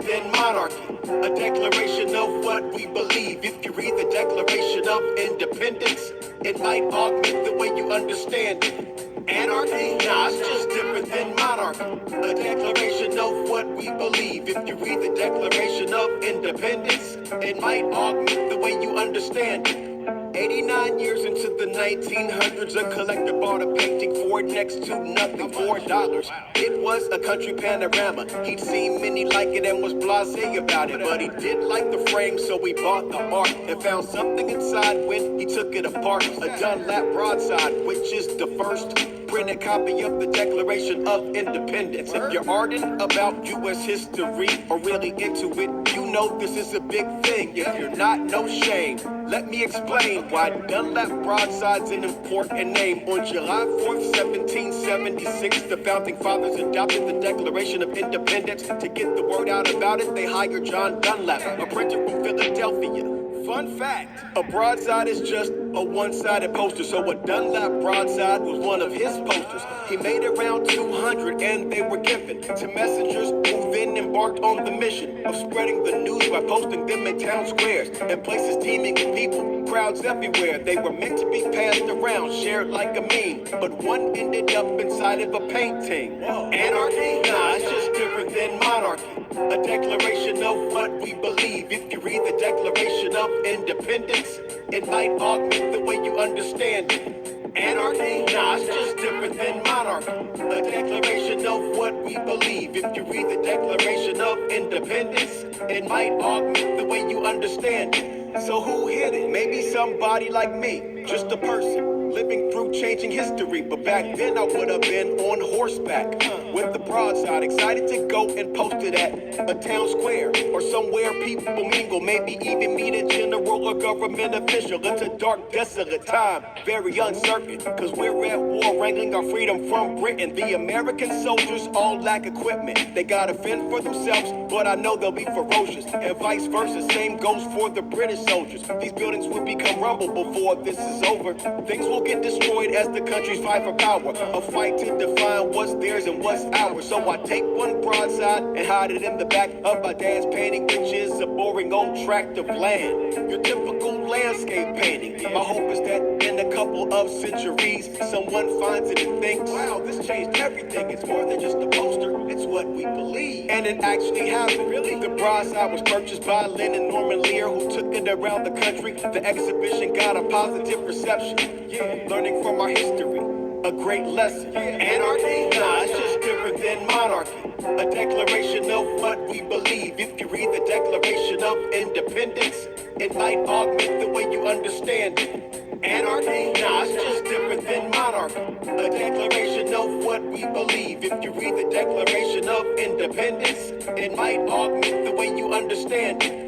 than monarchy. A declaration of what we believe. If you read the Declaration of Independence, it might augment the way you understand it. Anarchy? Nah, it's just different than monarchy. A declaration of what we believe. If you read the Declaration of Independence, it might augment the way you understand it. 89 years into the 1900s, a collector bought a painting for next to nothing, $4. It was a country panorama. He'd seen many like it and was blasé about it, but he did like the frame, so he bought the art and found something inside when he took it apart. A Dunlap broadside, which is the first printed copy of the Declaration of Independence. If you're ardent about U.S. history or really into it, you know this is a big thing. If you're not, no shame. Let me explain why Dunlap broadside's an important name. On July 4th, 1776, the Founding Fathers adopted the Declaration of Independence. To get the word out about it, they hired John Dunlap, a printer from Philadelphia. Fun fact, a broadside is just a one-sided poster, so a Dunlap broadside was one of his posters. He made around 200 and they were given to messengers who then embarked on the mission of spreading the news by posting them in town squares and places teeming with people, crowds everywhere. They were meant to be passed around, shared like a meme, but one ended up inside of a painting. Anarchy? Nah, it's just different than monarchy. A declaration of what we believe. If you read the Declaration of Independence, it might augment the way you understand it. Anarchy? Nah, it's just different than monarchy. A declaration of what we believe. If you read the Declaration of Independence, it might augment the way you understand it. So who hit it? Maybe somebody like me, just a person living through changing history. But back then I would have been on horseback with the broadside, excited to go and post it at a town square or somewhere people mingle, maybe even meet a general or government official. It's a dark, desolate time, very uncertain, cause we're at war wrangling our freedom from Britain. The American soldiers all lack equipment. They gotta fend for themselves, but I know they'll be ferocious, and vice versa, same goes for the British soldiers. These buildings will become rubble before this is over. Things will get destroyed as the countries fight for power, a fight to define what's theirs and what's ours. So I take one broadside and hide it in the back of my dad's painting, which is a boring old tract of land. Your typical landscape painting. My hope is that in a couple of centuries, someone finds it and thinks, wow, this changed everything. It's more than just a poster, it's what we believe. And it actually happened. Really? The broadside was purchased by Lynn and Norman Lear, who took it around the country. The exhibition got a positive reception. Yeah, learning from our history, a great lesson. Anarchy? Nah, it's just different than monarchy. A declaration of what we believe. If you read the Declaration of Independence, it might augment the way you understand it. Anarchy? Nah, it's just different than monarchy. A declaration of what we believe. If you read the Declaration of Independence, it might augment the way you understand it.